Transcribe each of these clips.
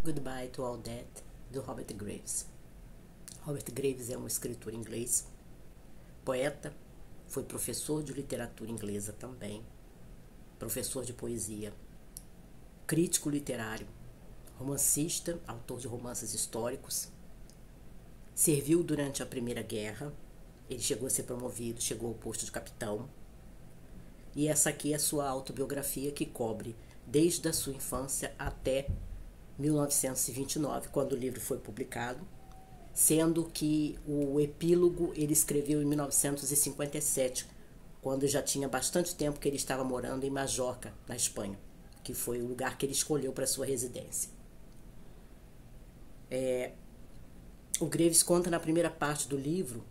Goodbye to All That, do Robert Graves. Robert Graves é um escritor inglês, poeta, foi professor de literatura inglesa também, professor de poesia, crítico literário, romancista, autor de romances históricos. Serviu durante a Primeira Guerra, ele chegou a ser promovido, chegou ao posto de capitão. E essa aqui é a sua autobiografia, que cobre desde a sua infância até 1929, quando o livro foi publicado, sendo que o epílogo ele escreveu em 1957, quando já tinha bastante tempo que ele estava morando em Majorca, na Espanha, que foi o lugar que ele escolheu para sua residência. O Graves conta na primeira parte do livro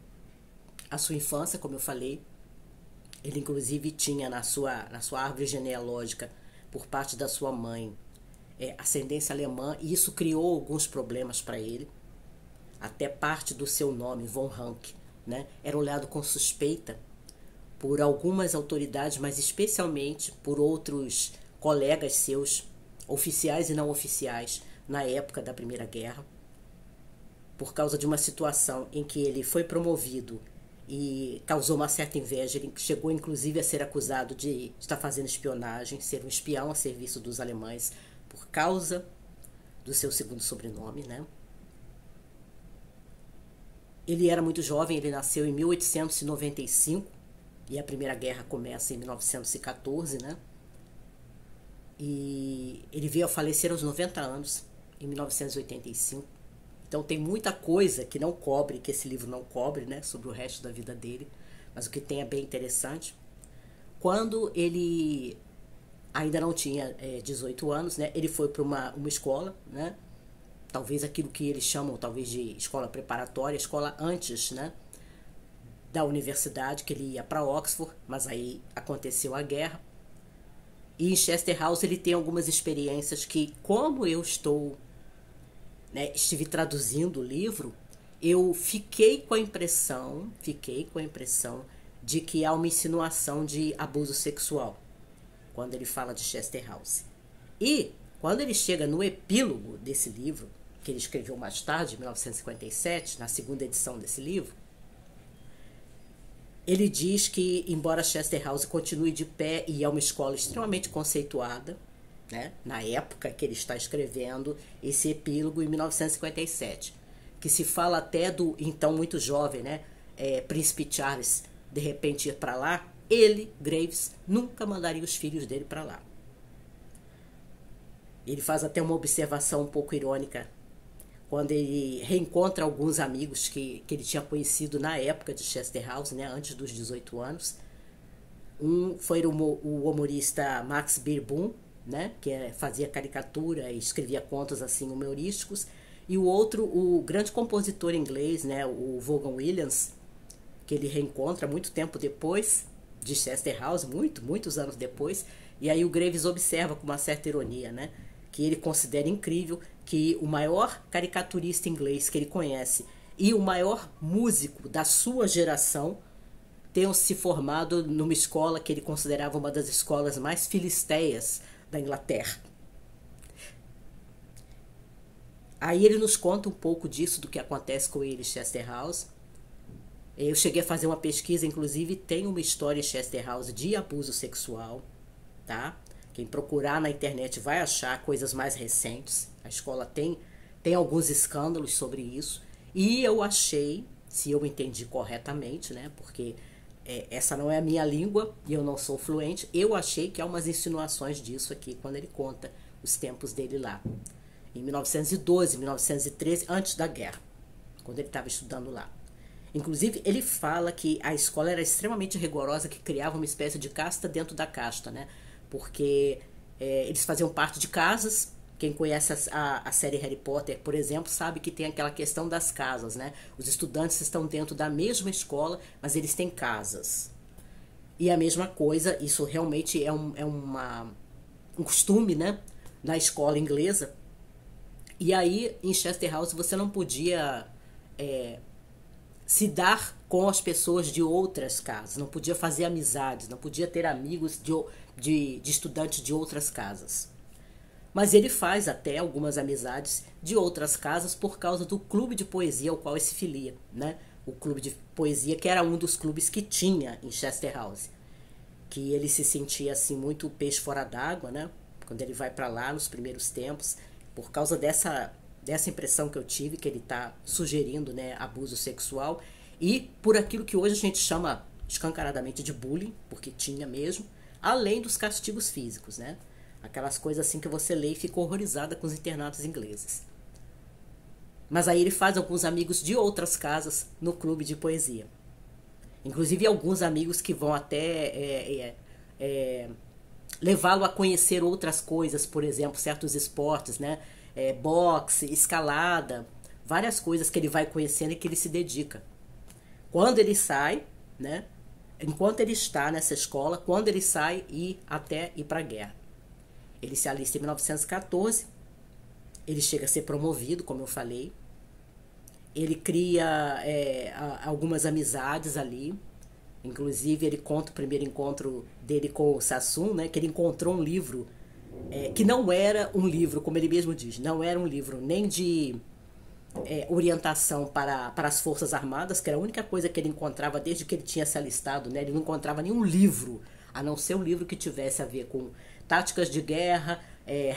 a sua infância, como eu falei. Ele inclusive tinha na sua árvore genealógica, por parte da sua mãe, ascendência alemã, e isso criou alguns problemas para ele. Até parte do seu nome, von Ranke, né, era olhado com suspeita por algumas autoridades, mas especialmente por outros colegas seus, oficiais e não oficiais, na época da Primeira Guerra, por causa de uma situação em que ele foi promovido e causou uma certa inveja. Ele chegou inclusive a ser acusado de estar fazendo espionagem, ser um espião a serviço dos alemães, por causa do seu segundo sobrenome, né? Ele era muito jovem, ele nasceu em 1895 e a Primeira Guerra começa em 1914, né? E ele veio a falecer aos 90 anos, em 1985. Então tem muita coisa que não cobre, que esse livro não cobre, né, sobre o resto da vida dele, mas o que tem é bem interessante. Quando ele ainda não tinha 18 anos, né, ele foi para uma escola, né, talvez aquilo que eles chamam talvez de escola preparatória, escola antes, né, da universidade, que ele ia para Oxford, mas aí aconteceu a guerra. E em Chester House ele tem algumas experiências que, como eu estive traduzindo o livro, eu fiquei com a impressão de que há uma insinuação de abuso sexual quando ele fala de Chester House. E quando ele chega no epílogo desse livro, que ele escreveu mais tarde, em 1957, na segunda edição desse livro, ele diz que, embora Chester House continue de pé e é uma escola extremamente conceituada, né, na época que ele está escrevendo esse epílogo, em 1957, que se fala até do então muito jovem, né, Príncipe Charles, de repente ir para lá, ele, Graves, nunca mandaria os filhos dele para lá. Ele faz até uma observação um pouco irônica quando ele reencontra alguns amigos que ele tinha conhecido na época de Chester House, né, antes dos 18 anos. Um foi o humorista Max Beerbohm, né, que fazia caricatura e escrevia contos assim humorísticos, e o outro, o grande compositor inglês, né, o Vaughan Williams, que ele reencontra muito tempo depois de Chester House, muitos anos depois. E aí o Graves observa com uma certa ironia, né, que ele considera incrível que o maior caricaturista inglês que ele conhece e o maior músico da sua geração tenham se formado numa escola que ele considerava uma das escolas mais filisteias da Inglaterra. Aí ele nos conta um pouco disso, do que acontece com ele em Chester House. Eu cheguei a fazer uma pesquisa, inclusive tem uma história em Chester House de abuso sexual, tá? Quem procurar na internet vai achar coisas mais recentes. A escola tem alguns escândalos sobre isso. E eu achei, se eu entendi corretamente, né, porque essa não é a minha língua e eu não sou fluente, eu achei que há umas insinuações disso aqui quando ele conta os tempos dele lá. Em 1912, 1913, antes da guerra, quando ele estava estudando lá. Inclusive, ele fala que a escola era extremamente rigorosa, que criava uma espécie de casta dentro da casta, né? Porque eles faziam parte de casas. Quem conhece a série Harry Potter, por exemplo, sabe que tem aquela questão das casas, né? Os estudantes estão dentro da mesma escola, mas eles têm casas. E a mesma coisa, isso realmente é um costume, né, na escola inglesa. E aí, em Chester House, você não podia se dar com as pessoas de outras casas, não podia fazer amizades, não podia ter amigos de estudantes de outras casas. Mas ele faz até algumas amizades de outras casas por causa do clube de poesia ao qual ele se filia, né? O clube de poesia que era um dos clubes que tinha em Chester House, que ele se sentia assim muito peixe fora d'água, né? Quando ele vai para lá nos primeiros tempos, por causa dessa impressão que eu tive que ele está sugerindo, né, abuso sexual e por aquilo que hoje a gente chama escancaradamente de bullying, porque tinha mesmo, além dos castigos físicos, né? Aquelas coisas assim que você lê e fica horrorizada com os internatos ingleses. Mas aí ele faz alguns amigos de outras casas no clube de poesia. Inclusive alguns amigos que vão até levá-lo a conhecer outras coisas, por exemplo, certos esportes, né? Boxe, escalada, várias coisas que ele vai conhecendo e que ele se dedica. Quando ele sai, né? Enquanto ele está nessa escola, quando ele sai e até ir para a guerra. Ele se alista em 1914, ele chega a ser promovido, como eu falei. Ele cria algumas amizades ali. Inclusive, ele conta o primeiro encontro dele com o Sassoon, né, que ele encontrou um livro que não era um livro, como ele mesmo diz, não era um livro nem de orientação para as Forças Armadas, que era a única coisa que ele encontrava desde que ele tinha se alistado, né? Ele não encontrava nenhum livro, a não ser um livro que tivesse a ver com táticas de guerra,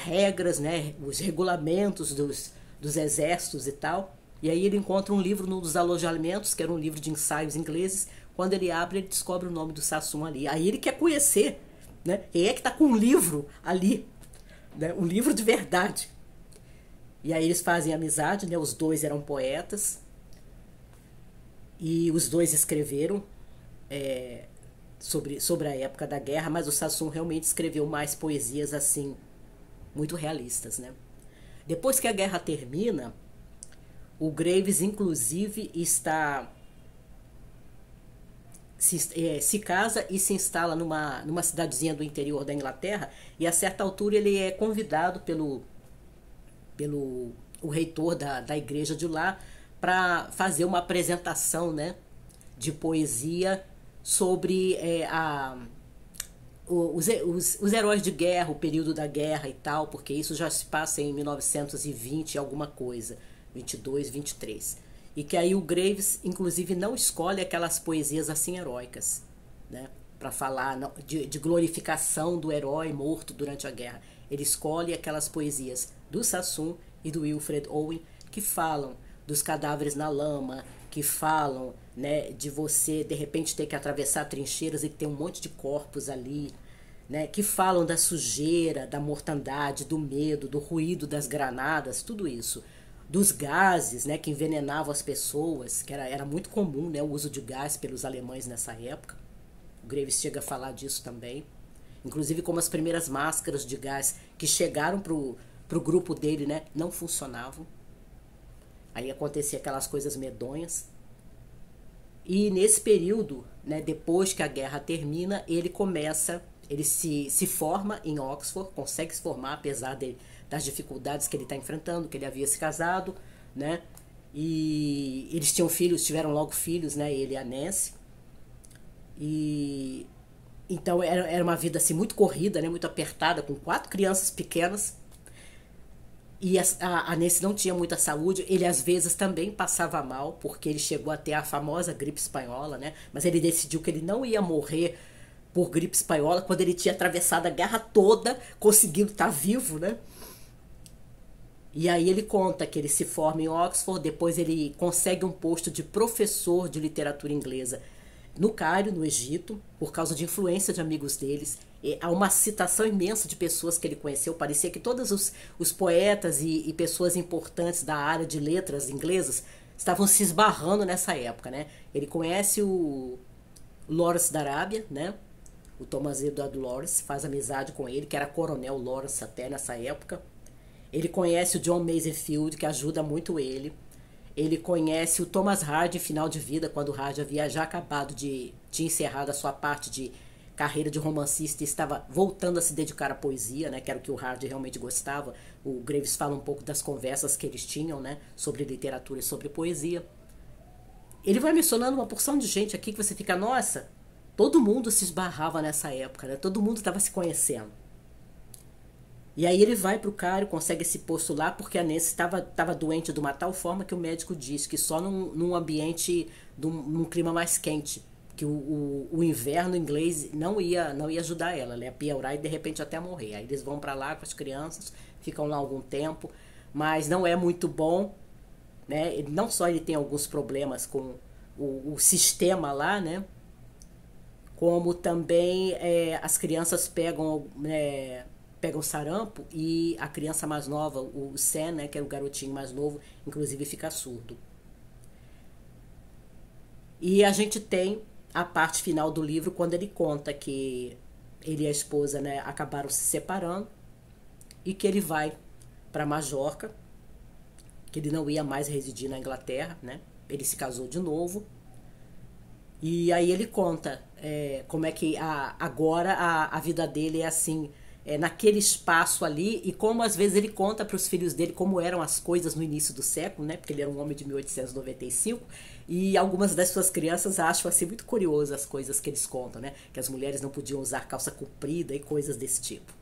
regras, né? Os regulamentos dos exércitos e tal. E aí ele encontra um livro num dos alojamentos, que era um livro de ensaios ingleses. Quando ele abre, ele descobre o nome do Sassoon ali. Aí ele quer conhecer, né? Quem é que está com um livro ali, né? Um livro de verdade. E aí eles fazem amizade, né? Os dois eram poetas. E os dois escreveram sobre a época da guerra, mas o Sassoon realmente escreveu mais poesias assim, muito realistas, né? Depois que a guerra termina, o Graves, inclusive, se casa e se instala numa cidadezinha do interior da Inglaterra, e a certa altura ele é convidado pelo o reitor da igreja de lá para fazer uma apresentação, né, de poesia sobre os heróis de guerra, o período da guerra e tal, porque isso já se passa em 1920 alguma coisa, 22, 23. E que aí o Graves, inclusive, não escolhe aquelas poesias assim heróicas, né, para falar de glorificação do herói morto durante a guerra. Ele escolhe aquelas poesias do Sassoon e do Wilfred Owen que falam dos cadáveres na lama, que falam, né, de você de repente ter que atravessar trincheiras e ter um monte de corpos ali, né, que falam da sujeira, da mortandade, do medo, do ruído das granadas, tudo isso. Dos gases, né, que envenenavam as pessoas, que era muito comum, né, o uso de gás pelos alemães nessa época. O Graves chega a falar disso também. Inclusive como as primeiras máscaras de gás que chegaram pro grupo dele, né, não funcionavam. Aí acontecia aquelas coisas medonhas. E nesse período, né, depois que a guerra termina, ele se forma em Oxford, consegue se formar apesar das dificuldades que ele está enfrentando, que ele havia se casado, né? E eles tiveram logo filhos, né? Ele e a Nancy. E então era uma vida assim muito corrida, né? Muito apertada, com 4 crianças pequenas. E a Nancy não tinha muita saúde. Ele às vezes também passava mal, porque ele chegou a ter a famosa gripe espanhola, né? Mas ele decidiu que ele não ia morrer por gripe espanhola quando ele tinha atravessado a guerra toda, conseguindo estar vivo, né? E aí ele conta que ele se forma em Oxford, depois ele consegue um posto de professor de literatura inglesa no Cairo, no Egito, por causa de influência de amigos deles. E há uma citação imensa de pessoas que ele conheceu. Parecia que todos os poetas e pessoas importantes da área de letras inglesas estavam se esbarrando nessa época, né? Ele conhece o Lawrence da Arábia, né? O Thomas Edward Lawrence, faz amizade com ele, que era coronel Lawrence até nessa época. Ele conhece o John Masefield, que ajuda muito ele. Ele conhece o Thomas Hardy, final de vida, quando o Hardy havia já acabado de encerrar a sua parte de carreira de romancista e estava voltando a se dedicar à poesia, né, que era o que o Hardy realmente gostava. O Graves fala um pouco das conversas que eles tinham, né, sobre literatura e sobre poesia. Ele vai mencionando uma porção de gente aqui que você fica, nossa, todo mundo se esbarrava nessa época, né, todo mundo estava se conhecendo. E aí ele vai pro Cairo, consegue esse posto lá, porque a Nancy estava doente de uma tal forma que o médico diz que só num ambiente, num clima mais quente, que o inverno inglês não ia ajudar ela, ela ia piorar e de repente até morrer. Aí eles vão para lá com as crianças, ficam lá algum tempo, mas não é muito bom, né? Não só ele tem alguns problemas com o sistema lá, né? Como também as crianças pegam sarampo e a criança mais nova, o Sam, né, que era o garotinho mais novo, inclusive fica surdo. E a gente tem a parte final do livro quando ele conta que ele e a esposa, né, acabaram se separando e que ele vai para Majorca, que ele não ia mais residir na Inglaterra, né? Ele se casou de novo. E aí ele conta como é que agora a vida dele é assim, naquele espaço ali, e como às vezes ele conta para os filhos dele como eram as coisas no início do século, né? Porque ele era um homem de 1895, e algumas das suas crianças acham assim muito curioso as coisas que eles contam, né? Que as mulheres não podiam usar calça comprida e coisas desse tipo.